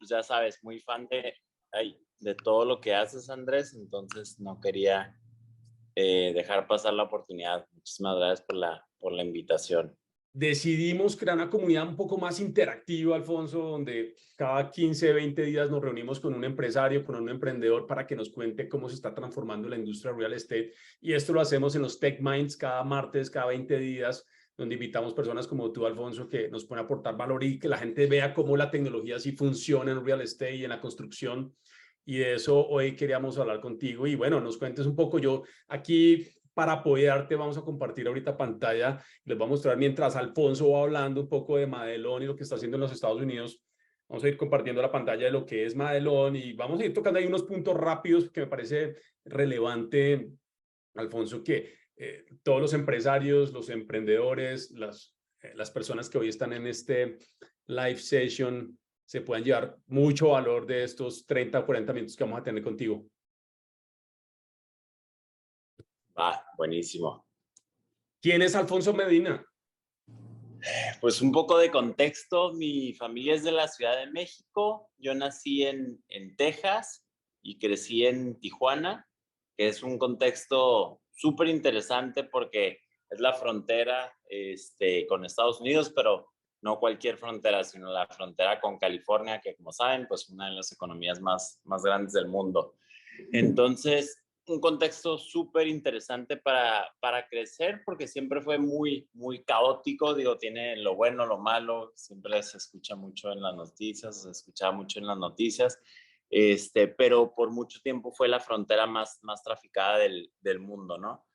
pues ya sabes, muy fan de todo lo que haces, Andrés, entonces no quería dejar pasar la oportunidad. Muchísimas gracias por la invitación. Decidimos crear una comunidad un poco más interactiva, Alfonso, donde cada 15, 20 días nos reunimos con un empresario, con un emprendedor para que nos cuente cómo se está transformando la industria real estate. Y esto lo hacemos en los Tech Minds cada martes, cada 20 días, donde invitamos personas como tú, Alfonso, que nos pueden aportar valor y que la gente vea cómo la tecnología sí funciona en real estate y en la construcción. Y de eso hoy queríamos hablar contigo. Y bueno, nos cuentes un poco. Yo aquí, para apoyarte, vamos a compartir ahorita pantalla. Les voy a mostrar mientras Alfonso va hablando un poco de Madelón y lo que está haciendo en los Estados Unidos. Vamos a ir compartiendo la pantalla de lo que es Madelón y vamos a ir tocando ahí unos puntos rápidos que me parece relevante, Alfonso, que todos los empresarios, los emprendedores, las personas que hoy están en este live session se puedan llevar mucho valor de estos 30 o 40 minutos que vamos a tener contigo. Buenísimo. ¿Quién es Alfonso Medina? Pues un poco de contexto, mi familia es de la Ciudad de México, yo nací en Texas y crecí en Tijuana, que es un contexto súper interesante porque es la frontera con Estados Unidos, pero no cualquier frontera, sino la frontera con California, que como saben, pues una de las economías más grandes del mundo. Entonces, un contexto súper interesante para crecer, porque siempre fue muy caótico, digo, tiene lo bueno, lo malo, siempre se escucha mucho en las noticias, se escuchaba mucho en las noticias, pero por mucho tiempo fue la frontera más traficada del mundo, ¿no?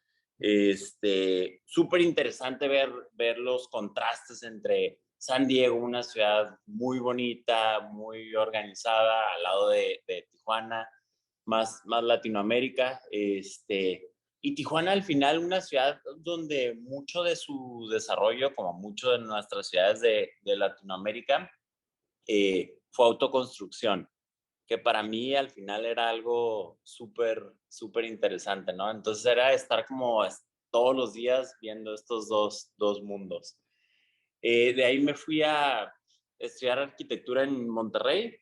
Súper interesante ver los contrastes entre San Diego, una ciudad muy bonita, muy organizada, al lado de Tijuana, más Latinoamérica, y Tijuana al final una ciudad donde mucho de su desarrollo, como mucho de nuestras ciudades de Latinoamérica, fue autoconstrucción, que para mí al final era algo súper interesante, ¿no? Entonces era estar como todos los días viendo estos dos mundos. De ahí me fui a estudiar arquitectura en Monterrey.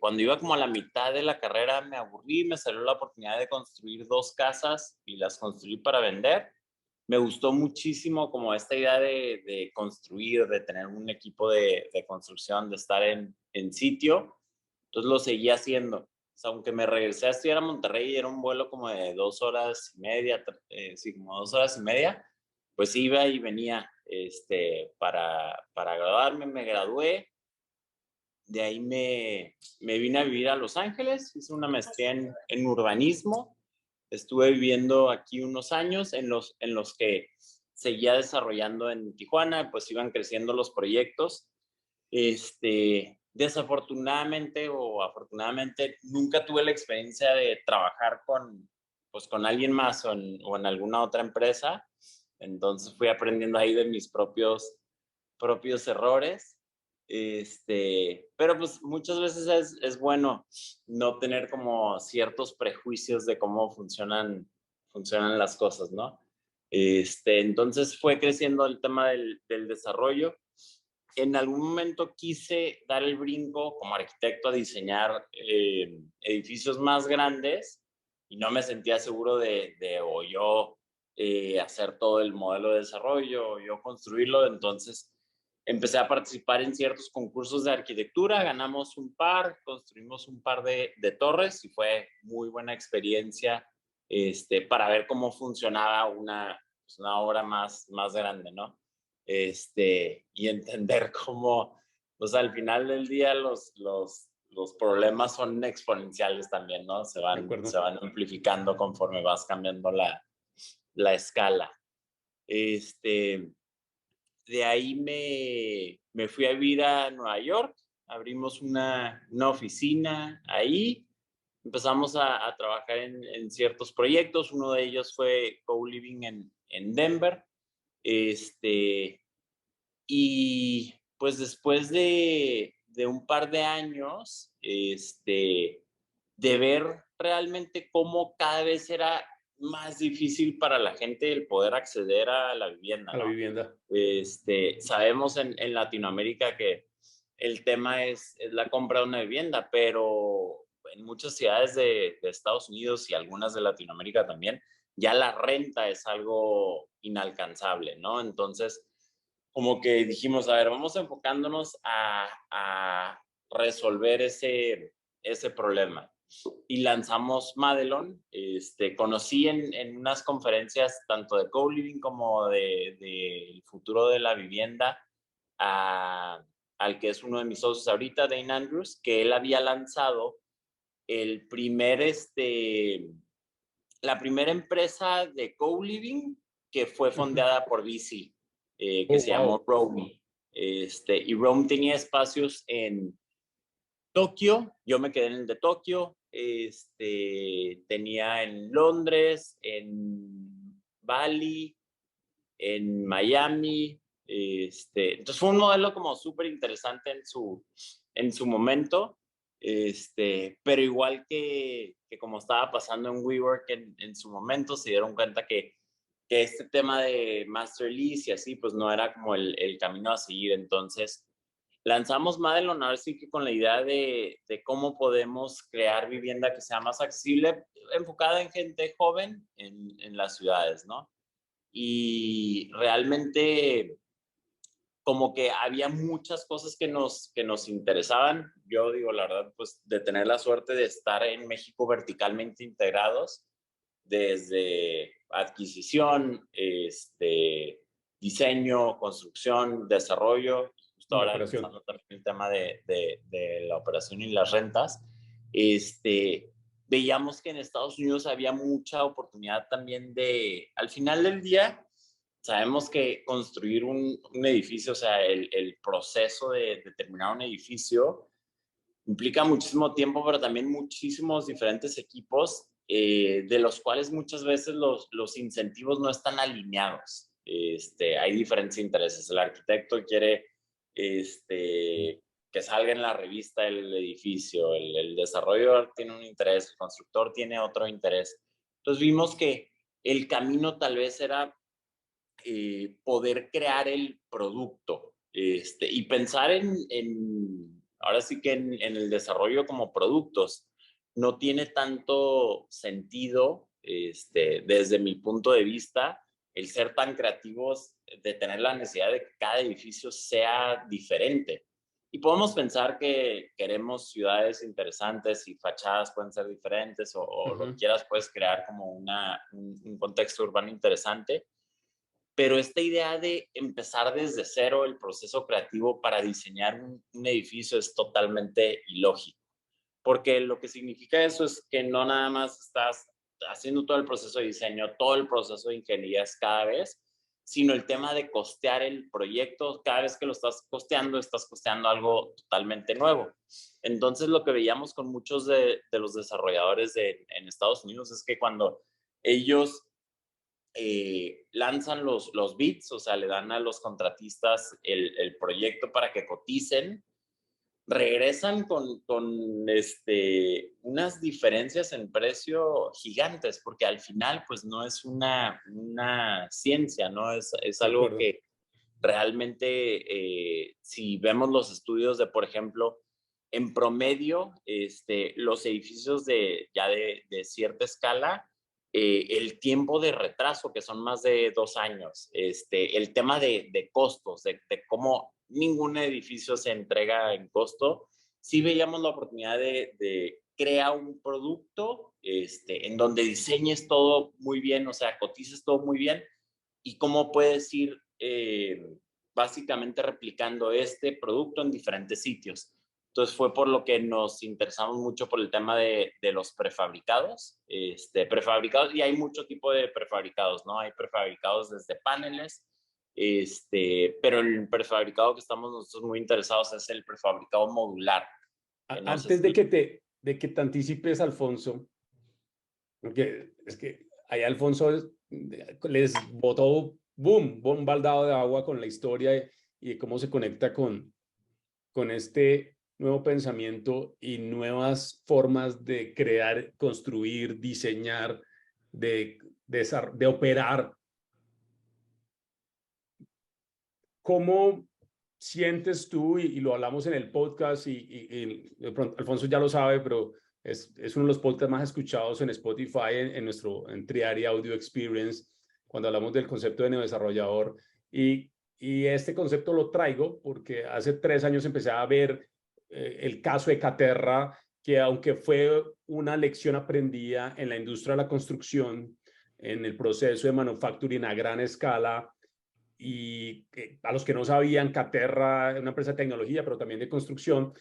Cuando iba como a la mitad de la carrera me aburrí, me salió la oportunidad de construir 2 casas y las construí para vender. Me gustó muchísimo como esta idea de construir, de tener un equipo de construcción, de estar en sitio. Entonces lo seguí haciendo. O sea, aunque me regresé a estudiar a Monterrey, era un vuelo como de 2 horas y media, sí, como 2 horas y media, pues iba y venía para graduarme, me gradué. De ahí me vine a vivir a Los Ángeles, hice una maestría en urbanismo, estuve viviendo aquí unos años en los que seguía desarrollando en Tijuana, pues iban creciendo los proyectos. Desafortunadamente o afortunadamente nunca tuve la experiencia de trabajar con alguien más o en alguna otra empresa, entonces fui aprendiendo ahí de mis propios errores. Pero pues muchas veces es bueno no tener como ciertos prejuicios de cómo funcionan las cosas, ¿no? Entonces fue creciendo el tema del desarrollo. En algún momento quise dar el brinco como arquitecto a diseñar edificios más grandes y no me sentía seguro de o yo hacer todo el modelo de desarrollo o yo construirlo, entonces empecé a participar en ciertos concursos de arquitectura, ganamos un par, construimos un par de torres y fue muy buena experiencia para ver cómo funcionaba una obra más grande, ¿no? Y entender cómo, pues al final del día los problemas son exponenciales también, ¿no? Se van amplificando conforme vas cambiando la escala. De ahí me fui a vivir a Nueva York, abrimos una oficina ahí, empezamos a trabajar en ciertos proyectos, uno de ellos fue co-living en Denver, y pues después de un par de años, de ver realmente cómo cada vez era más difícil para la gente el poder acceder a la vivienda, ¿no? A la vivienda. Sabemos en Latinoamérica que el tema es la compra de una vivienda, pero en muchas ciudades de Estados Unidos y algunas de Latinoamérica también, ya la renta es algo inalcanzable, ¿no? Entonces, como que dijimos, a ver, vamos enfocándonos a resolver ese problema. Y lanzamos Madelon. Conocí en unas conferencias tanto de co-living como de futuro de la vivienda al que es uno de mis socios ahorita, Dane Andrews, que él había lanzado el primer, la primera empresa de co-living que fue fondeada por VC, que se llamó Roam. Y Roam tenía espacios en Tokio, yo me quedé en el de Tokio, tenía en Londres, en Bali, en Miami. Entonces fue un modelo como súper interesante en su momento, pero igual que como estaba pasando en WeWork en su momento, se dieron cuenta que este tema de Master Lease y así, pues no era como el camino a seguir. Entonces lanzamos Madelon, ahora sí que con la idea de cómo podemos crear vivienda que sea más accesible, enfocada en gente joven en las ciudades, ¿no? Y realmente como que había muchas cosas que nos interesaban. Yo digo, la verdad, pues de tener la suerte de estar en México verticalmente integrados, desde adquisición, diseño, construcción, desarrollo, justo Y la ahora operación. empezando también el tema de la operación y las rentas. Veíamos que en Estados Unidos había mucha oportunidad también al final del día, sabemos que construir un edificio, o sea, el proceso de terminar un edificio implica muchísimo tiempo, pero también muchísimos diferentes equipos, de los cuales muchas veces los incentivos no están alineados. Hay diferentes intereses. El arquitecto quiere que salga en la revista el edificio, el desarrollador tiene un interés, el constructor tiene otro interés. Entonces vimos que el camino tal vez era poder crear el producto y pensar ahora sí que en el desarrollo como productos no tiene tanto sentido desde mi punto de vista el ser tan creativos de tener la necesidad de que cada edificio sea diferente. Y podemos pensar que queremos ciudades interesantes y fachadas pueden ser diferentes o lo que quieras, puedes crear como un contexto urbano interesante, pero esta idea de empezar desde cero el proceso creativo para diseñar un edificio es totalmente ilógico, porque lo que significa eso es que no nada más estás haciendo todo el proceso de diseño, todo el proceso de ingeniería cada vez, sino el tema de costear el proyecto. Cada vez que lo estás costeando algo totalmente nuevo. Entonces, lo que veíamos con muchos de los desarrolladores en Estados Unidos es que cuando ellos lanzan los bits, o sea, le dan a los contratistas el proyecto para que coticen, regresan con unas diferencias en precio gigantes, porque al final, pues no es una ciencia, ¿no? Es De algo acuerdo. que realmente, si vemos los estudios de, por ejemplo, en promedio, los edificios ya de cierta escala, el tiempo de retraso, que son más de 2 años, el tema de costos, de cómo ningún edificio se entrega en costo, sí veíamos la oportunidad de crear un producto en donde diseñes todo muy bien, o sea, cotices todo muy bien, y cómo puedes ir básicamente replicando este producto en diferentes sitios. Entonces fue por lo que nos interesamos mucho por el tema de los prefabricados, prefabricados, y hay mucho tipo de prefabricados, ¿no? Hay prefabricados desde paneles, pero el prefabricado que estamos nosotros muy interesados es el prefabricado modular. No sé Antes si... de que te anticipes, Alfonso, porque es que ahí Alfonso les botó, boom, un baldado de agua con la historia y de cómo se conecta con este nuevo pensamiento y nuevas formas de crear, construir, diseñar, de operar. ¿Cómo sientes tú, y lo hablamos en el podcast, y de pronto Alfonso ya lo sabe, pero es uno de los podcasts más escuchados en Spotify, en Triari Audio Experience, cuando hablamos del concepto de neodesarrollador. Y este concepto lo traigo porque hace 3 años empecé a ver el caso de Caterra, que aunque fue una lección aprendida en la industria de la construcción, en el proceso de manufacturing a gran escala, y a los que no sabían, Caterra es una empresa de tecnología, pero también de construcción,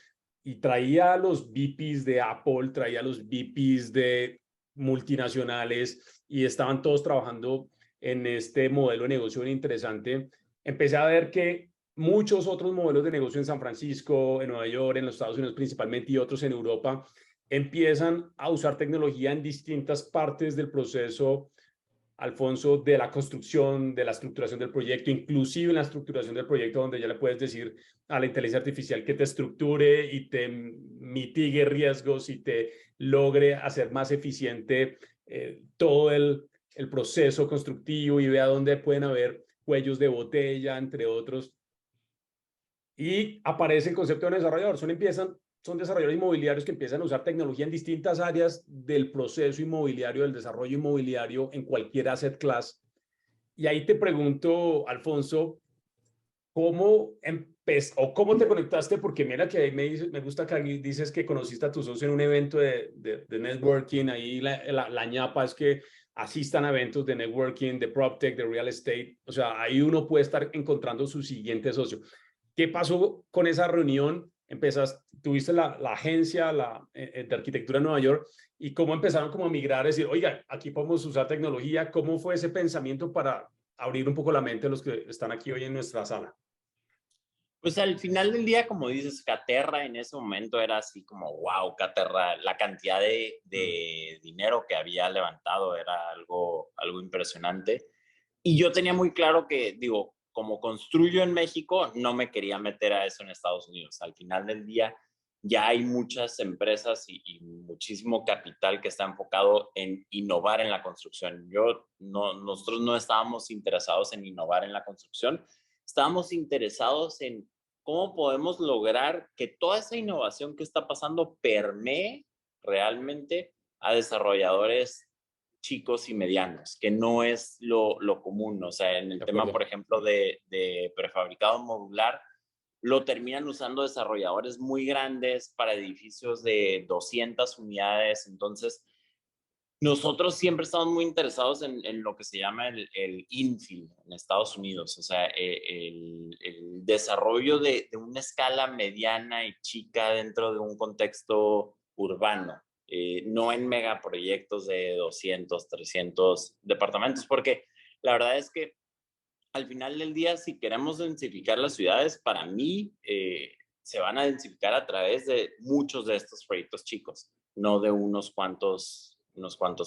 y traía a los VPs de Apple, traía a los VPs de multinacionales, y estaban todos trabajando en este modelo de negocio bien interesante. Empecé a ver que muchos otros modelos de negocio en San Francisco, en Nueva York, en los Estados Unidos principalmente, y otros en Europa, empiezan a usar tecnología en distintas partes del proceso, Alfonso, de la construcción, de la estructuración del proyecto, inclusive en la estructuración del proyecto, donde ya le puedes decir a la inteligencia artificial que te estructure y te mitigue riesgos y te logre hacer más eficiente todo el proceso constructivo, y vea dónde pueden haber cuellos de botella, entre otros. Y aparece el concepto de desarrollador. Son desarrolladores inmobiliarios que empiezan a usar tecnología en distintas áreas del proceso inmobiliario, del desarrollo inmobiliario, en cualquier asset class. Y ahí te pregunto, Alfonso, ¿cómo te conectaste? Porque mira que me gusta que dices que conociste a tu socio en un evento de networking. Ahí la ñapa es que asistan a eventos de networking, de PropTech, de real estate. O sea, ahí uno puede estar encontrando su siguiente socio. ¿Qué pasó con esa reunión? Tuviste la agencia de arquitectura en Nueva York, y cómo empezaron como a migrar, a decir, oiga, aquí podemos usar tecnología. ¿Cómo fue ese pensamiento para abrir un poco la mente de los que están aquí hoy en nuestra sala? Pues al final del día, como dices, Caterra en ese momento era así como, wow, Caterra, la cantidad de dinero que había levantado era algo impresionante. Y yo tenía muy claro que, digo, como construyo en México, no me quería meter a eso en Estados Unidos. Al final del día, ya hay muchas empresas y muchísimo capital que está enfocado en innovar en la construcción. Nosotros no estábamos interesados en innovar en la construcción, estábamos interesados en cómo podemos lograr que toda esa innovación que está pasando permee realmente a desarrolladores chicos y medianos, que no es lo común. O sea, en el tema, por ejemplo, de prefabricado modular, lo terminan usando desarrolladores muy grandes para edificios de 200 unidades. Entonces, nosotros siempre estamos muy interesados en lo que se llama el infill en Estados Unidos, o sea, el desarrollo de una escala mediana y chica dentro de un contexto urbano, no en megaproyectos de 200, 300 departamentos, porque la verdad es que al final del día, si queremos densificar las ciudades, para mí se van a densificar a través de muchos de estos proyectos chicos, no de unos cuantos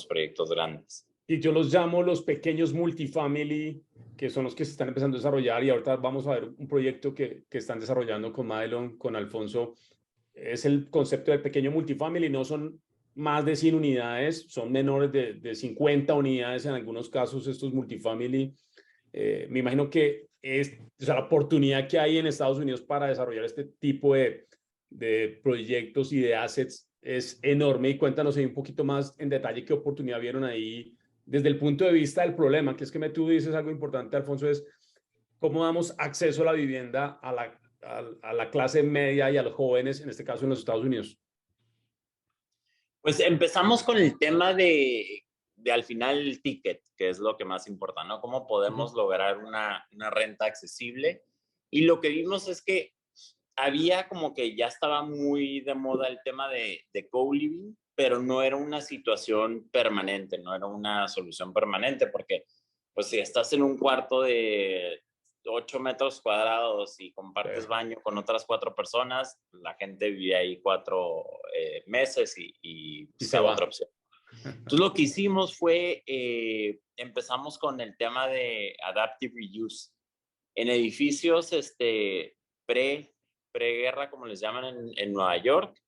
proyectos grandes. Y yo los llamo los pequeños multifamily, que son los que se están empezando a desarrollar. Y ahorita vamos a ver un proyecto que están desarrollando con Madelon, con Alfonso. Es el concepto de pequeño multifamily. No son más de 100 unidades, son menores de 50 unidades en algunos casos estos multifamily. Me imagino que o sea, la oportunidad que hay en Estados Unidos para desarrollar este tipo de proyectos y de assets es enorme. Y cuéntanos ahí un poquito más en detalle qué oportunidad vieron ahí desde el punto de vista del problema, que es que tú dices algo importante, Alfonso, es cómo damos acceso a la vivienda a la clase media y a los jóvenes, en este caso en los Estados Unidos. Pues empezamos con el tema de al final el ticket, que es lo que más importa, ¿no? ¿Cómo podemos lograr una renta accesible? Y lo que vimos es que había como que ya estaba muy de moda el tema de co-living, pero no era una situación permanente, no era una solución permanente, porque pues si estás en un cuarto de 8 metros cuadrados y compartes baño con otras 4 personas, la gente vive ahí 4 meses y se buscaba va. otra opción. Entonces lo que hicimos fue, empezamos con el tema de adaptive reuse. En edificios preguerra, como les llaman en Nueva York,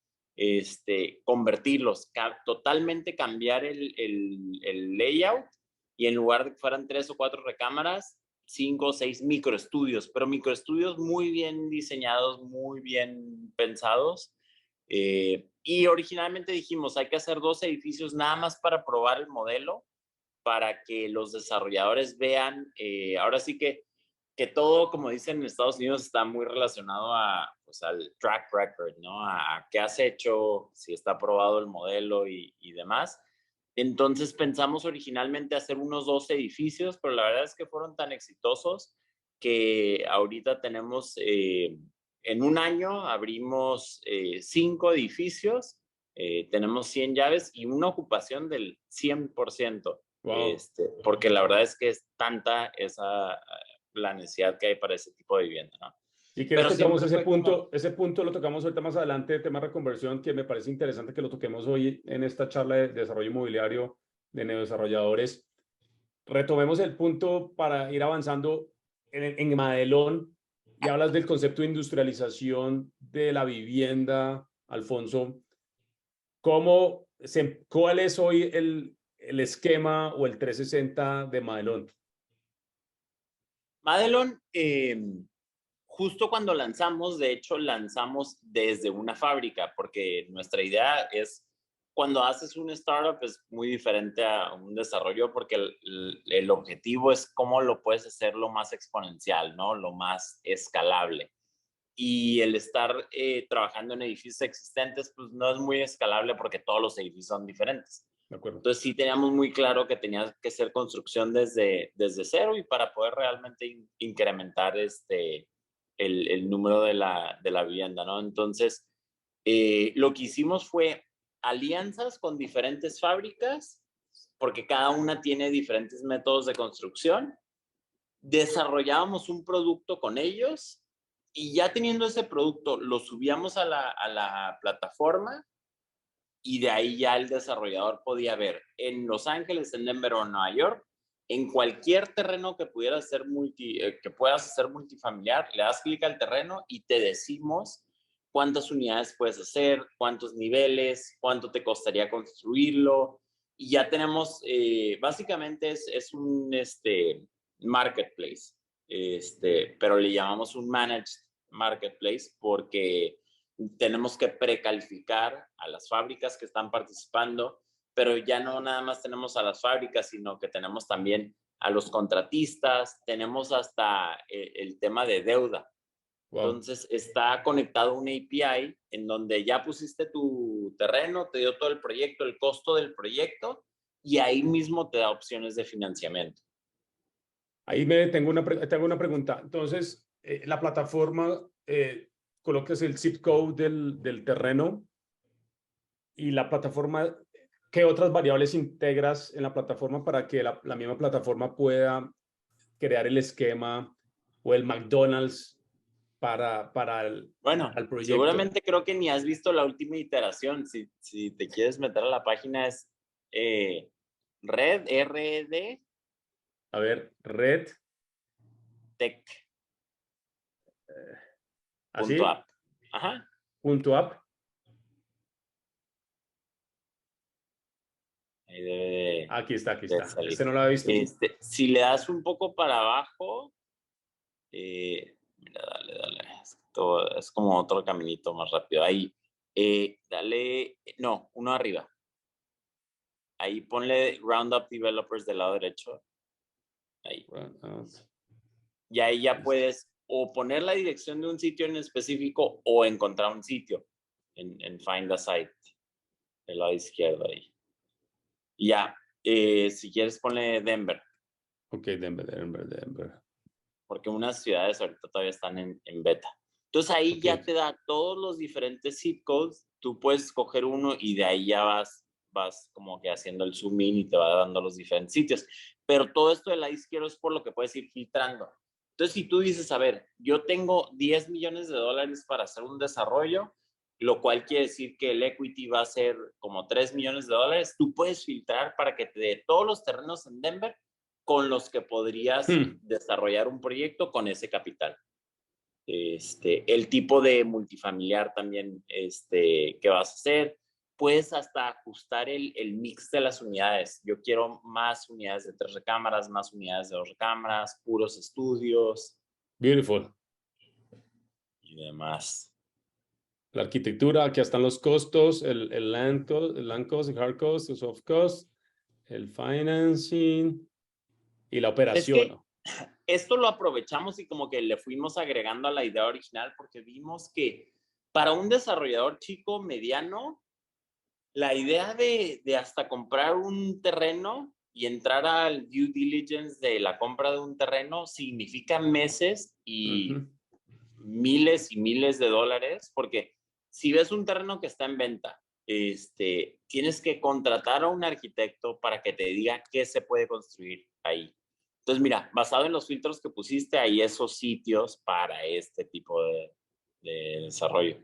convertirlos, totalmente cambiar el layout, y en lugar de que fueran 3 o 4 recámaras, 5 o 6 microestudios, pero microestudios muy bien diseñados, muy bien pensados. Y originalmente dijimos, hay que hacer 2 edificios nada más para probar el modelo, para que los desarrolladores vean, ahora sí que todo, como dicen en Estados Unidos, está muy relacionado a, pues, al track record, ¿no? A qué has hecho, si está aprobado el modelo y demás. Entonces pensamos originalmente hacer unos 2 edificios, pero la verdad es que fueron tan exitosos que ahorita tenemos, en un año abrimos 5 edificios, tenemos 100 llaves y una ocupación del 100%. Wow. Porque la verdad es que es tanta esa la necesidad que hay para ese tipo de vivienda, ¿no? Si quieres Pero tocamos siempre fue como, ese punto lo tocamos ahorita más adelante, tema reconversión, que me parece interesante que lo toquemos hoy en esta charla de desarrollo inmobiliario de neodesarrolladores. Retomemos el punto para ir avanzando en Madelón y hablas del concepto de industrialización de la vivienda, Alfonso. ¿Cuál es hoy el esquema o el 360 de Madelón? Madelon, justo cuando lanzamos, de hecho, lanzamos desde una fábrica, porque nuestra idea es, cuando haces un startup es muy diferente a un desarrollo, porque el objetivo es cómo lo puedes hacer lo más exponencial, ¿no? Lo más escalable. Y el estar trabajando en edificios existentes, pues no es muy escalable porque todos los edificios son diferentes. De acuerdo. Entonces sí teníamos muy claro que tenía que ser construcción desde cero y para poder realmente incrementar el número de la vivienda, ¿no? Entonces, lo que hicimos fue alianzas con diferentes fábricas, porque cada una tiene diferentes métodos de construcción. Desarrollábamos un producto con ellos y ya teniendo ese producto, lo subíamos a la plataforma y de ahí ya el desarrollador podía ver en Los Ángeles, en Denver o en Nueva York, en cualquier terreno que puedas hacer multifamiliar, le das clic al terreno y te decimos cuántas unidades puedes hacer, cuántos niveles, cuánto te costaría construirlo. Y ya tenemos, básicamente es un marketplace, pero le llamamos un managed marketplace porque tenemos que precalificar a las fábricas que están participando, pero ya no nada más tenemos a las fábricas, sino que tenemos también a los contratistas, tenemos hasta el tema de deuda. Wow. Entonces está conectado a una API en donde ya pusiste tu terreno, te dio todo el proyecto, el costo del proyecto, y ahí mismo te da opciones de financiamiento. Ahí tengo una pregunta. Entonces, la plataforma, colocas el zip code del terreno y la plataforma, ¿qué otras variables integras en la plataforma para que la misma plataforma pueda crear el esquema o el McDonald's Bueno, para el proyecto? seguramente creo que ni has visto la última iteración. Si te quieres meter a la página es Red, RD, A ver, red, Tech. Punto así, app. Ajá. punto app. Ahí debe Aquí está, aquí de está. salir. Este no lo había visto. Si le das un poco para abajo, mira, dale. Es como otro caminito más rápido. Ahí, dale, no, uno arriba. Ahí ponle Roundup Developers del lado derecho. Ahí. Y ahí ya puedes o poner la dirección de un sitio en específico o encontrar un sitio en Find a Site, del lado izquierdo ahí. Y ya, si quieres ponle Denver. Ok, Denver. Porque unas ciudades ahorita todavía están en beta. Entonces ahí Ok. ya te da todos los diferentes zip codes, tú puedes escoger uno y de ahí ya vas como que haciendo el zoom in y te va dando los diferentes sitios. Pero todo esto del lado izquierdo es por lo que puedes ir filtrando. Entonces si tú dices, a ver, yo tengo 10 millones de dólares para hacer un desarrollo, lo cual quiere decir que el equity va a ser como 3 millones de dólares, tú puedes filtrar para que te dé todos los terrenos en Denver con los que podrías desarrollar un proyecto con ese capital. El tipo de multifamiliar también que vas a hacer. puedes hasta ajustar el mix de las unidades. Yo quiero más unidades de 3 recámaras, más unidades de 2 recámaras, puros estudios. Beautiful. Y demás. La arquitectura, aquí están los costos, el land cost, el hard cost, el soft cost, el financing y la Es operación, que ¿no? esto lo aprovechamos y como que le fuimos agregando a la idea original porque vimos que para un desarrollador chico, mediano, la idea de hasta comprar un terreno y entrar al due diligence de la compra de un terreno significa meses y miles y miles de dólares, porque si ves un terreno que está en venta, tienes que contratar a un arquitecto para que te diga qué se puede construir ahí. Entonces, mira, basado en los filtros que pusiste, hay esos sitios para este tipo de desarrollo.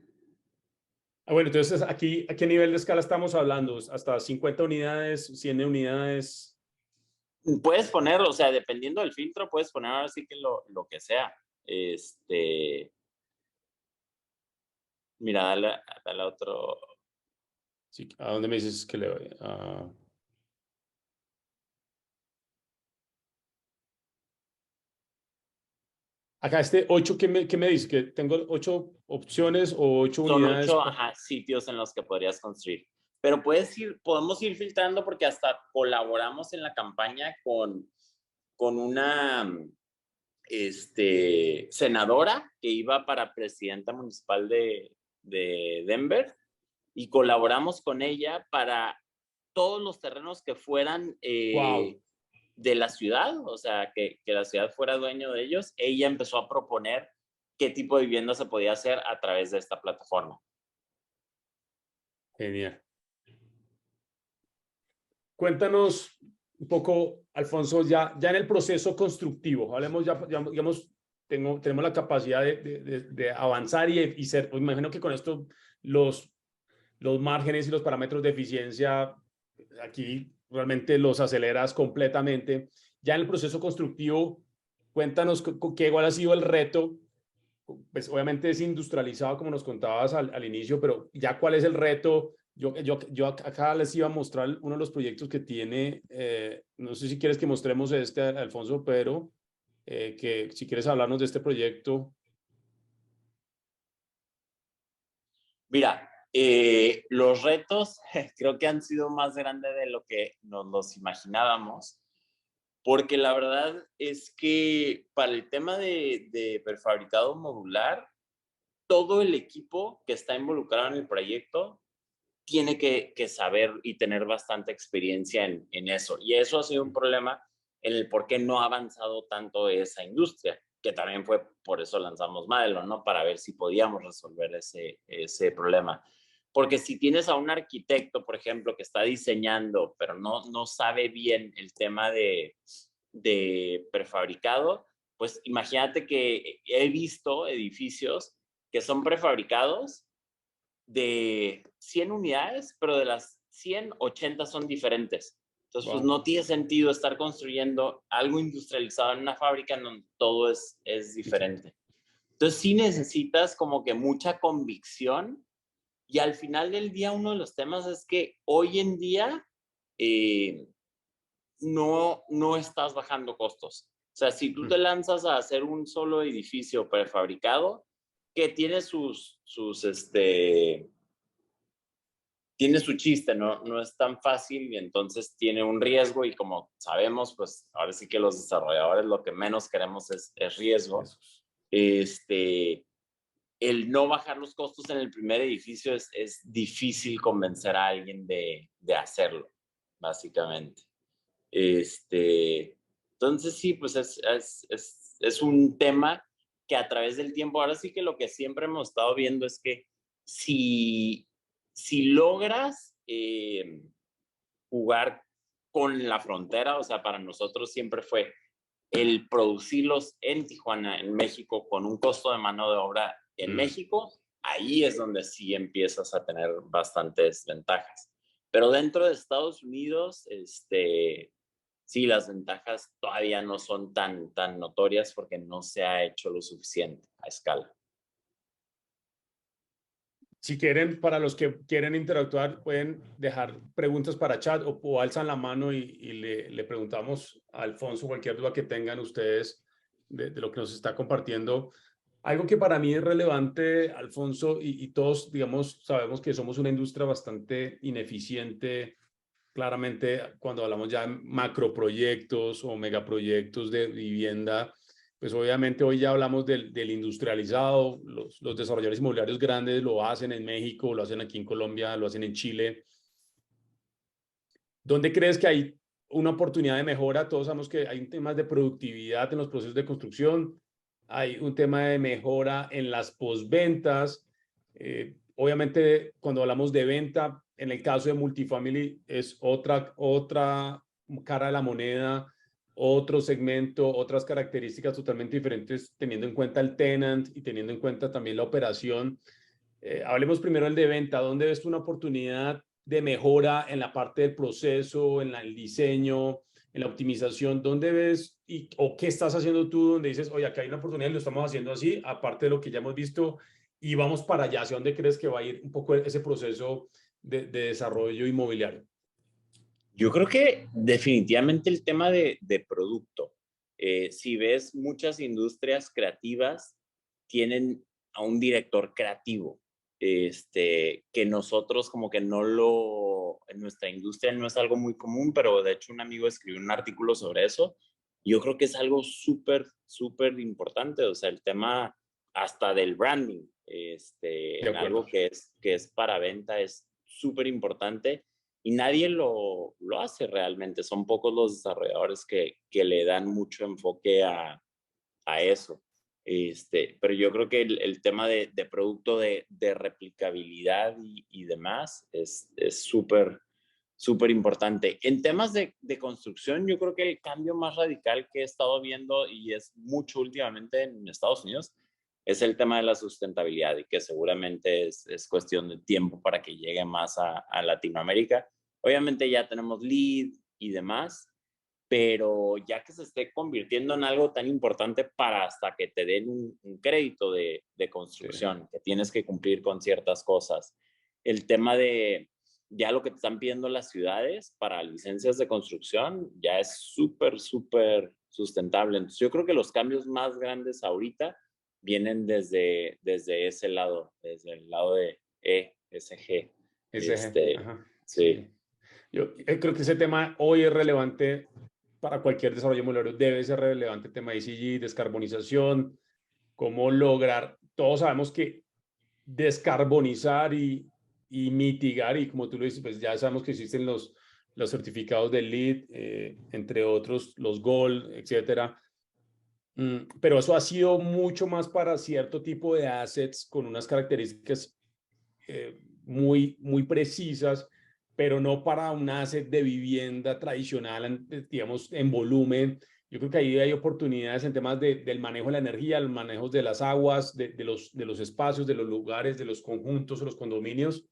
Bueno, entonces aquí, ¿a qué nivel de escala estamos hablando? ¿Hasta 50 unidades, 100 unidades? Puedes poner, o sea, dependiendo del filtro, puedes poner ahora sí que lo que sea. Mira, dale otro. Sí, ¿a dónde me dices que le voy? Acá 8, ¿qué me dice? ¿Que tengo 8 opciones o 8 Son unidades? 8 sitios en los que podrías construir. Pero podemos ir filtrando porque hasta colaboramos en la campaña con una senadora que iba para presidenta municipal de Denver y colaboramos con ella para todos los terrenos que fueran Wow. de la ciudad, o sea, que la ciudad fuera dueño de ellos. Ella empezó a proponer qué tipo de vivienda se podía hacer a través de esta plataforma. Genial. Cuéntanos un poco, Alfonso, ya en el proceso constructivo, hablemos digamos, tenemos la capacidad de avanzar y ser, pues, imagino que con esto los márgenes y los parámetros de eficiencia aquí realmente los aceleras completamente. Ya en el proceso constructivo, cuéntanos cuál ha sido el reto. Pues obviamente es industrializado como nos contabas al inicio, pero ya cuál es el reto. Yo acá les iba a mostrar uno de los proyectos que tiene, no sé si quieres que mostremos Alfonso, pero que si quieres hablarnos de este proyecto. Mira, los retos creo que han sido más grandes de lo que nos los imaginábamos, porque la verdad es que para el tema de prefabricado modular, todo el equipo que está involucrado en el proyecto tiene que saber y tener bastante experiencia en eso. Y eso ha sido un problema en el por qué no ha avanzado tanto esa industria, que también fue por eso lanzamos Madelon, ¿no? Para ver si podíamos resolver ese problema. Porque si tienes a un arquitecto, por ejemplo, que está diseñando, pero no sabe bien el tema de prefabricado, pues imagínate que he visto edificios que son prefabricados de 100 unidades, pero de las 100, 80 son diferentes. Entonces, pues Wow. no tiene sentido estar construyendo algo industrializado en una fábrica donde todo es diferente. Entonces, sí necesitas como que mucha convicción y al final del día uno de los temas es que hoy en día no estás bajando costos. O sea, si tú te lanzas a hacer un solo edificio prefabricado que tiene tiene su chiste, no es tan fácil y entonces tiene un riesgo y como sabemos, pues ahora sí que los desarrolladores lo que menos queremos es riesgo. El no bajar los costos en el primer edificio es difícil convencer a alguien de hacerlo, básicamente. Entonces sí, pues es un tema que a través del tiempo, ahora sí que lo que siempre hemos estado viendo es que si logras jugar con la frontera, o sea, para nosotros siempre fue el producirlos en Tijuana, en México, con un costo de mano de obra en México, ahí es donde sí empiezas a tener bastantes ventajas. Pero dentro de Estados Unidos, sí, las ventajas todavía no son tan notorias porque no se ha hecho lo suficiente a escala. Si quieren, para los que quieren interactuar, pueden dejar preguntas para chat o alzan la mano y le preguntamos a Alfonso cualquier duda que tengan ustedes de lo que nos está compartiendo. Algo que para mí es relevante, Alfonso, y todos, digamos, sabemos que somos una industria bastante ineficiente. Claramente, cuando hablamos ya de macroproyectos o megaproyectos de vivienda, pues obviamente hoy ya hablamos del industrializado, los desarrolladores inmobiliarios grandes lo hacen en México, lo hacen aquí en Colombia, lo hacen en Chile. ¿Dónde crees que hay una oportunidad de mejora? Todos sabemos que hay temas de productividad en los procesos de construcción, hay un tema de mejora en las postventas. Obviamente, cuando hablamos de venta, en el caso de multifamily es otra cara de la moneda, otro segmento, otras características totalmente diferentes, teniendo en cuenta el tenant y teniendo en cuenta también la operación. Hablemos primero del de venta. ¿Dónde ves tú una oportunidad de mejora en la parte del proceso, en el diseño, en la optimización? ¿Dónde ves o qué estás haciendo tú donde dices, oye, acá hay una oportunidad y lo estamos haciendo así, aparte de lo que ya hemos visto, y vamos para allá? ¿Hacia dónde crees que va a ir un poco ese proceso de desarrollo inmobiliario? Yo creo que definitivamente el tema de producto. Si ves, muchas industrias creativas tienen a un director creativo, que nosotros como que no lo, en nuestra industria no es algo muy común, pero de hecho un amigo escribió un artículo sobre eso. Yo creo que es algo súper, súper importante, o sea, el tema hasta del branding, De en acuerdo. algo que es para venta es súper importante y nadie lo hace realmente. Son pocos los desarrolladores que le dan mucho enfoque a eso. Pero yo creo que el tema de producto de replicabilidad y demás es súper, súper importante. En temas de construcción, yo creo que el cambio más radical que he estado viendo y es mucho últimamente en Estados Unidos es el tema de la sustentabilidad y que seguramente es cuestión de tiempo para que llegue más a Latinoamérica. Obviamente ya tenemos LEED y demás, pero ya que se esté convirtiendo en algo tan importante para hasta que te den un crédito de Sí. construcción, que tienes que cumplir con ciertas cosas. El tema de ya lo que te están pidiendo las ciudades para licencias de construcción ya es súper, súper sustentable. Entonces yo creo que los cambios más grandes ahorita vienen desde ese lado, desde el lado de ESG. Ese, ajá, Sí. sí. Yo creo que ese tema hoy es relevante para cualquier desarrollo inmobiliario. Debe ser relevante el tema de ESG, descarbonización, cómo lograr. Todos sabemos que descarbonizar y mitigar, y como tú lo dices, pues ya sabemos que existen los certificados de LEED, entre otros, los Gold, etcétera. Pero eso ha sido mucho más para cierto tipo de assets con unas características muy precisas, pero no para un asset de vivienda tradicional, digamos, en volumen. Yo creo que ahí hay oportunidades en temas del manejo de la energía, el manejo de las aguas, de los espacios, de los lugares, de los conjuntos o los condominios.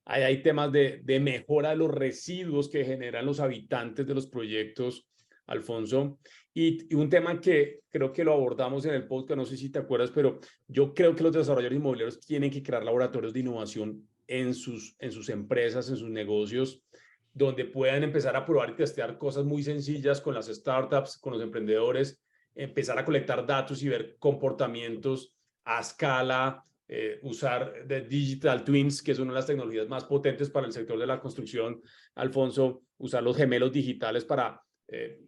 Ahí hay temas de mejora de los residuos que generan los habitantes de los proyectos, Alfonso. Y un tema que creo que lo abordamos en el podcast, no sé si te acuerdas, pero yo creo que los desarrolladores inmobiliarios tienen que crear laboratorios de innovación en sus empresas, en sus negocios, donde puedan empezar a probar y testear cosas muy sencillas con las startups, con los emprendedores, empezar a colectar datos y ver comportamientos a escala, usar de digital twins, que es una de las tecnologías más potentes para el sector de la construcción, Alfonso, usar los gemelos digitales para,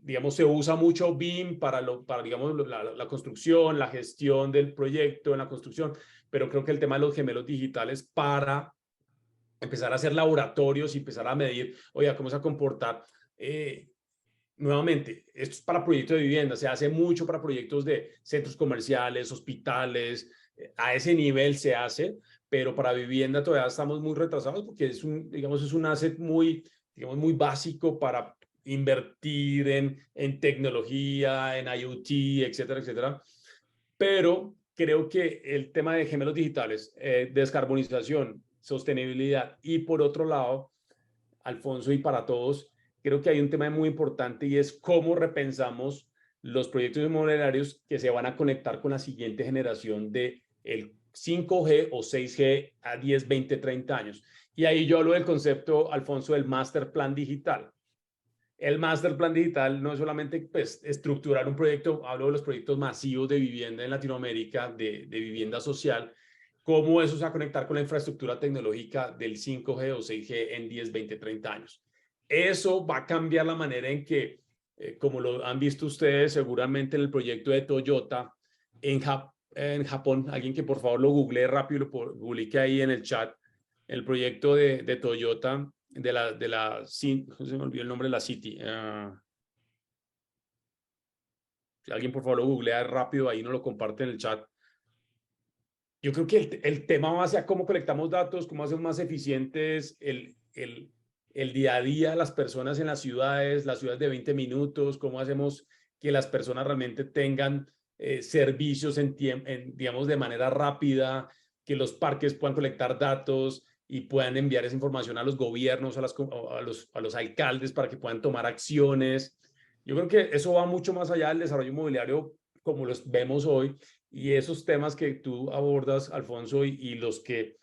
digamos, se usa mucho BIM para digamos, la construcción, la gestión del proyecto en la construcción, pero creo que el tema de los gemelos digitales para empezar a hacer laboratorios y empezar a medir, oye, cómo se va a comportar. Nuevamente, esto es para proyectos de vivienda, se hace mucho para proyectos de centros comerciales, hospitales, a ese nivel se hace, pero para vivienda todavía estamos muy retrasados porque es digamos, es un asset digamos, muy básico para invertir en tecnología, en IoT, etcétera, etcétera. Pero creo que el tema de gemelos digitales, descarbonización, sostenibilidad y por otro lado, Alfonso, y para todos, creo que hay un tema muy importante y es cómo repensamos los proyectos inmobiliarios que se van a conectar con la siguiente generación de el 5G o 6G a 10, 20, 30 años. Y ahí yo hablo del concepto, Alfonso, del Master Plan Digital. El Master Plan Digital no es solamente pues, estructurar un proyecto, hablo de los proyectos masivos de vivienda en Latinoamérica, de vivienda social, cómo eso se va a conectar con la infraestructura tecnológica del 5G o 6G en 10, 20, 30 años. Eso va a cambiar la manera en que, como lo han visto ustedes seguramente en el proyecto de Toyota en Japón, alguien que por favor lo googlee rápido y lo publique ahí en el chat, el proyecto de Toyota se me olvidó el nombre de la City. Si alguien por favor lo googlea rápido, ahí no lo comparte en el chat. Yo creo que el tema va hacia cómo colectamos datos, cómo hacemos más eficientes el día a día de las personas en las ciudades de 20 minutos, cómo hacemos que las personas realmente tengan servicios digamos, de manera rápida, que los parques puedan colectar datos y puedan enviar esa información a los gobiernos, a los alcaldes para que puedan tomar acciones. Yo creo que eso va mucho más allá del desarrollo inmobiliario como los vemos hoy, y esos temas que tú abordas, Alfonso, y los que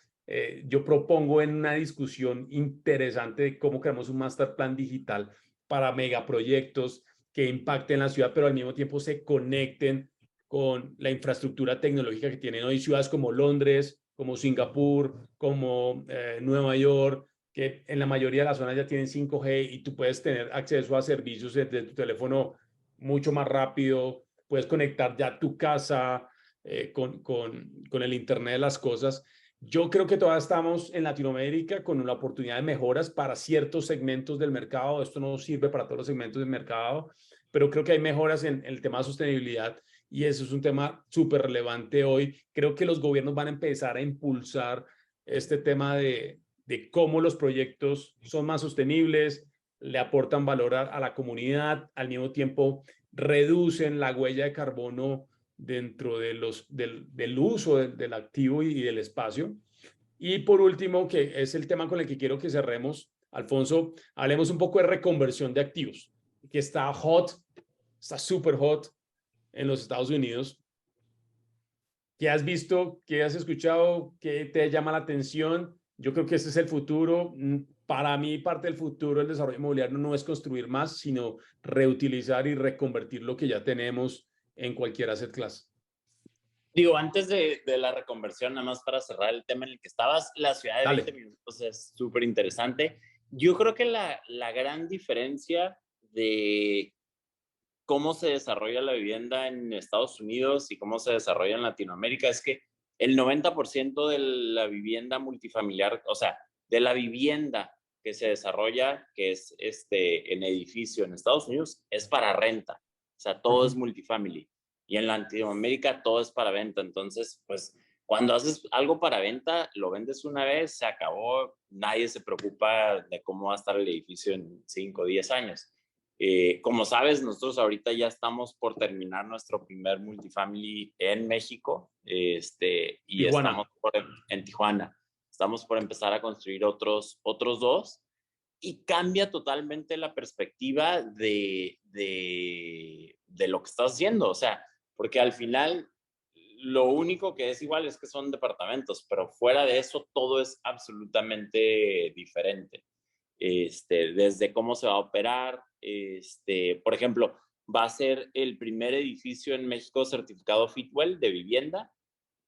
yo propongo en una discusión interesante de cómo creamos un master plan digital para megaproyectos que impacten la ciudad, pero al mismo tiempo se conecten con la infraestructura tecnológica que tienen hoy ciudades como Londres, como Singapur, como Nueva York, que en la mayoría de las zonas ya tienen 5G y tú puedes tener acceso a servicios desde tu teléfono mucho más rápido, puedes conectar ya tu casa con el Internet de las cosas. Yo creo que todavía estamos en Latinoamérica con una oportunidad de mejoras para ciertos segmentos del mercado. Esto no sirve para todos los segmentos del mercado, pero creo que hay mejoras en el tema de sostenibilidad y eso es un tema súper relevante hoy. Creo que los gobiernos van a empezar a impulsar este tema de cómo los proyectos son más sostenibles, le aportan valor a la comunidad, al mismo tiempo reducen la huella de carbono dentro del uso del activo y del espacio. Y por último, que es el tema con el que quiero que cerremos, Alfonso, hablemos un poco de reconversión de activos, que está hot, está súper hot en los Estados Unidos. ¿Qué has visto? ¿Qué has escuchado? ¿Qué te llama la atención? Yo creo que ese es el futuro. Para mí, parte del futuro del desarrollo inmobiliario no es construir más, sino reutilizar y reconvertir lo que ya tenemos en cualquier asset class. Digo, antes de la reconversión, nada más para cerrar el tema en el que estabas, la ciudad de Dale. 20 minutos es súper interesante. Yo creo que la gran diferencia de cómo se desarrolla la vivienda en Estados Unidos y cómo se desarrolla en Latinoamérica es que el 90% de la vivienda multifamiliar, o sea, de la vivienda que se desarrolla, que es en edificio en Estados Unidos, es para renta. O sea, todo es multifamily. Y en Latinoamérica todo es para venta. Entonces, pues, cuando haces algo para venta, lo vendes una vez, se acabó, nadie se preocupa de cómo va a estar el edificio en 5 o 10 años. Como sabes, nosotros ahorita ya estamos por terminar nuestro primer multifamily en México, y Tijuana. estamos en Tijuana. Estamos por empezar a construir otros dos y cambia totalmente la perspectiva de lo que estás haciendo. O sea, porque al final lo único que es igual es que son departamentos, pero fuera de eso todo es absolutamente diferente. Desde cómo se va a operar, por ejemplo, va a ser el primer edificio en México certificado Fitwel de vivienda,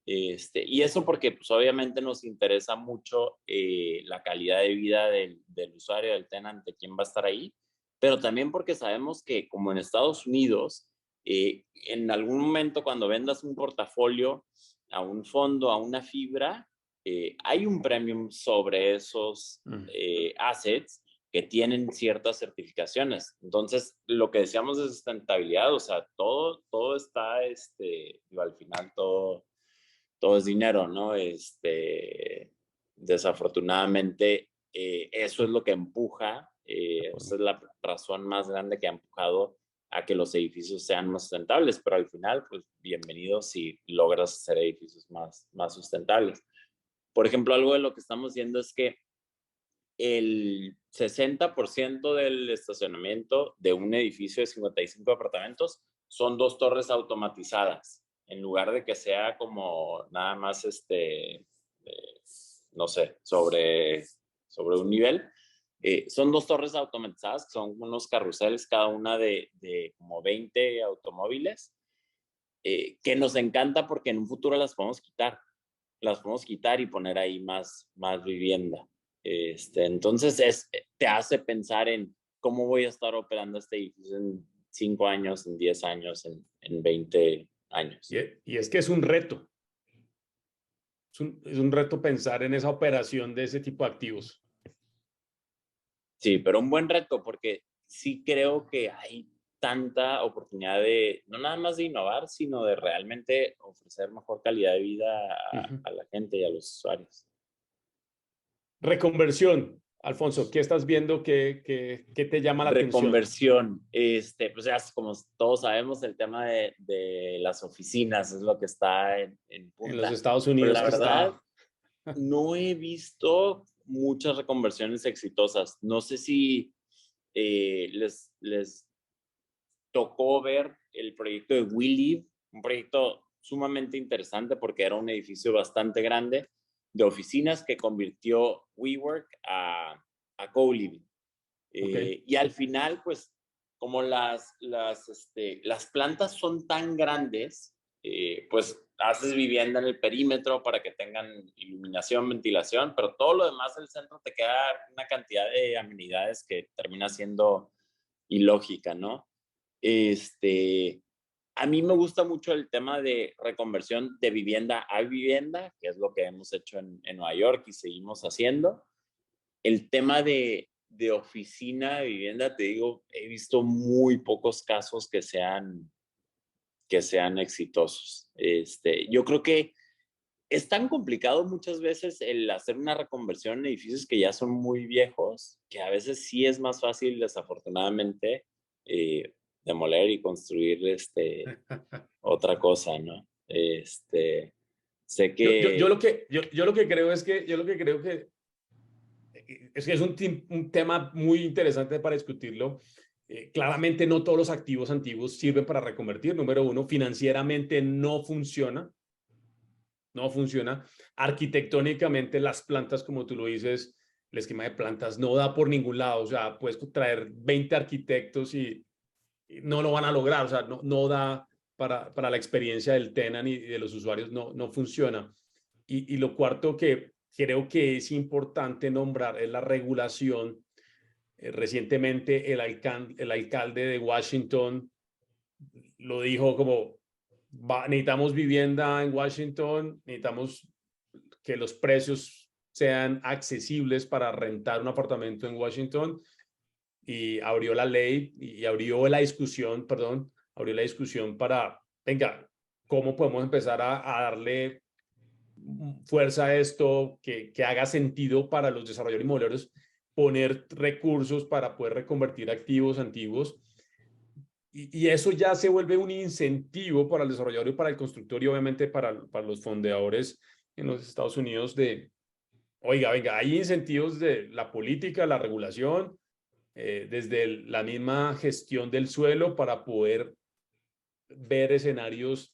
y eso porque pues obviamente nos interesa mucho la calidad de vida del usuario, del tenante, quién va a estar ahí, pero también porque sabemos que como en Estados Unidos, en algún momento cuando vendas un portafolio a un fondo, a una fibra, hay un premium sobre esos assets que tienen ciertas certificaciones. Entonces, lo que decíamos de sustentabilidad, o sea, todo está, al final todo es dinero, ¿no? Desafortunadamente, eso es lo que empuja, esa es la razón más grande que ha empujado a que los edificios sean más sustentables, pero al final, pues bienvenido si logras hacer edificios más sustentables. Por ejemplo, algo de lo que estamos viendo es que el 60% del estacionamiento de un edificio de 55 apartamentos son 2 torres automatizadas. en lugar de que sea como nada más, no sé, sobre un nivel. Son 2 torres automatizadas, que son unos carruseles, cada una de como 20 automóviles, que nos encanta porque en un futuro las podemos quitar y poner ahí más vivienda. Entonces te hace pensar en cómo voy a estar operando este edificio en 5 años, en 10 años, en 20 años. Y es que es un reto. Es un reto pensar en esa operación de ese tipo de activos. Sí, pero un buen reto porque sí creo que hay tanta oportunidad de, no nada más de innovar, sino de realmente ofrecer mejor calidad de vida a la gente y a los usuarios. Reconversión. Alfonso, ¿qué estás viendo? ¿Qué te llama la atención? Reconversión, pues ya como todos sabemos, el tema de las oficinas es lo que está en En los punta, Estados pero Unidos la que verdad está... no he visto muchas reconversiones exitosas. No sé si les tocó ver el proyecto de WeLive, un proyecto sumamente interesante porque era un edificio bastante grande de oficinas que convirtió WeWork a co-living. Okay. Y al final, pues, como las plantas son tan grandes, pues haces vivienda en el perímetro para que tengan iluminación, ventilación, pero todo lo demás del centro te queda una cantidad de amenidades que termina siendo ilógica, ¿no? A mí me gusta mucho el tema de reconversión de vivienda a vivienda, que es lo que hemos hecho en Nueva York y seguimos haciendo. El tema de oficina, de vivienda, te digo, he visto muy pocos casos que sean exitosos. Yo creo que es tan complicado muchas veces el hacer una reconversión en edificios que ya son muy viejos, que a veces sí es más fácil, desafortunadamente, demoler y construir otra cosa, ¿no? Sé Yo que lo que creo es que es que es un tema muy interesante para discutirlo. Claramente no todos los activos antiguos sirven para reconvertir. Número uno, financieramente no funciona. No funciona. Arquitectónicamente las plantas, como tú lo dices, el esquema de plantas no da por ningún lado. O sea, puedes traer 20 arquitectos y no lo van a lograr. O sea, no da para la experiencia del tenant y de los usuarios, no funciona. Y lo cuarto que creo que es importante nombrar es la regulación. Recientemente el alcalde de Washington lo dijo como, necesitamos vivienda en Washington, necesitamos que los precios sean accesibles para rentar un apartamento en Washington, y abrió la ley y abrió la discusión, perdón, abrió la discusión para, venga, ¿cómo podemos empezar a darle fuerza a esto, que haga sentido para los desarrolladores inmobiliarios poner recursos para poder reconvertir activos antiguos? Y eso ya se vuelve un incentivo para el desarrollador y para el constructor y obviamente para los fondeadores en los Estados Unidos de, oiga, venga, hay incentivos de la política, la regulación, desde la misma gestión del suelo para poder ver escenarios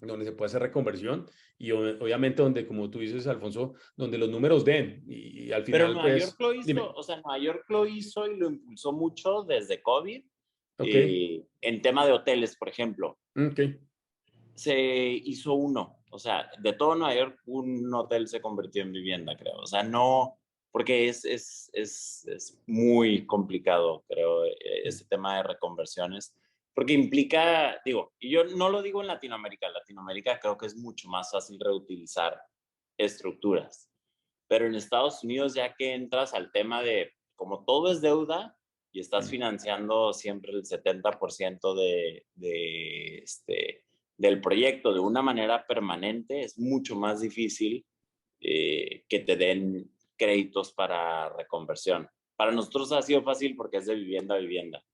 donde se puede hacer reconversión y obviamente donde, como tú dices, Alfonso, donde los números den y al pero final, Nueva York pues, lo hizo, dime, o sea, Nueva York lo hizo y lo impulsó mucho desde COVID. ok, En tema de hoteles, por ejemplo, ok, se hizo uno, o sea, de todo Nueva York, un hotel se convirtió en vivienda, creo. O sea, no, porque es muy complicado, creo, ese tema de reconversiones, porque implica, digo, y yo no lo digo en Latinoamérica, creo que es mucho más fácil reutilizar estructuras, pero en Estados Unidos ya que entras al tema de, como todo es deuda y estás financiando siempre el 70% del proyecto de una manera permanente, es mucho más difícil que te den créditos para reconversión. Para nosotros ha sido fácil porque es de vivienda a vivienda,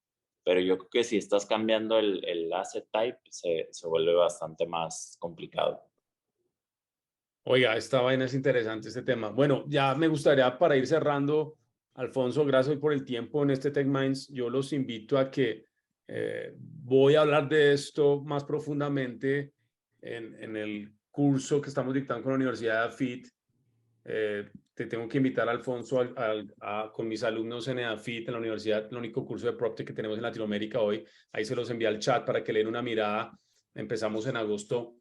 pero yo creo que si estás cambiando el asset type, se vuelve bastante más complicado. oiga, esta vaina es interesante, este tema. Bueno, ya me gustaría para ir cerrando, Alfonso, gracias por el tiempo en este Tech Minds. Yo los invito a que voy a hablar de esto más profundamente en el curso que estamos dictando con la Universidad de AFIT. Te tengo que invitar, Alfonso, con mis alumnos en AFIT, en la universidad, el único curso de PropTech que tenemos en Latinoamérica hoy. Ahí se los envía al chat para que le den una mirada. Empezamos en agosto.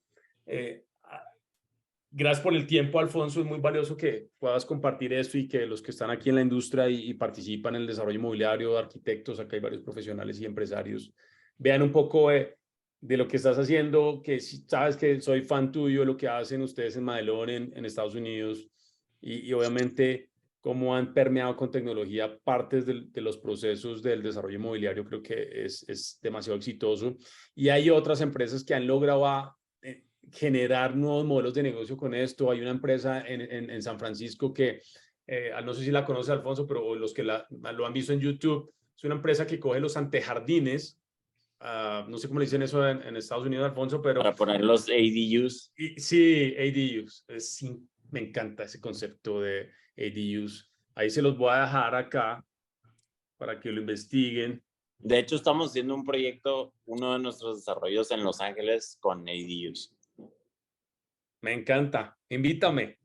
Gracias por el tiempo, Alfonso. Es muy valioso que puedas compartir esto y que los que están aquí en la industria y participan en el desarrollo inmobiliario, arquitectos, acá hay varios profesionales y empresarios, vean un poco de lo que estás haciendo, que sabes que soy fan tuyo de lo que hacen ustedes en Madelón, en Estados Unidos, y obviamente cómo han permeado con tecnología partes de los procesos del desarrollo inmobiliario. Creo que es demasiado exitoso. Y hay otras empresas que han logrado generar nuevos modelos de negocio con esto. Hay una empresa en San Francisco que, no sé si la conoce, Alfonso, pero los que lo han visto en YouTube, es una empresa que coge los antejardines, no sé cómo le dicen eso en Estados Unidos, Alfonso, pero... Para poner los ADUs. Sí, ADUs. Me encanta ese concepto de ADUs. Ahí se los voy a dejar acá para que lo investiguen. De hecho, estamos haciendo un proyecto, uno de nuestros desarrollos en Los Ángeles con ADUs. Me encanta. Invítame.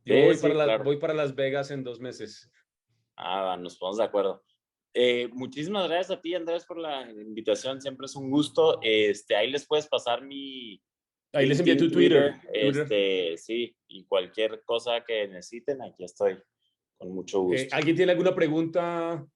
Yo Claro. voy para Las Vegas en 2 meses. Nos ponemos de acuerdo. Muchísimas gracias a ti, Andrés, por la invitación. Siempre es un gusto. Ahí les puedes pasar mi Ahí les envié LinkedIn, tu Twitter. Sí, y cualquier cosa que necesiten, aquí estoy con mucho gusto. ¿Alguien tiene alguna pregunta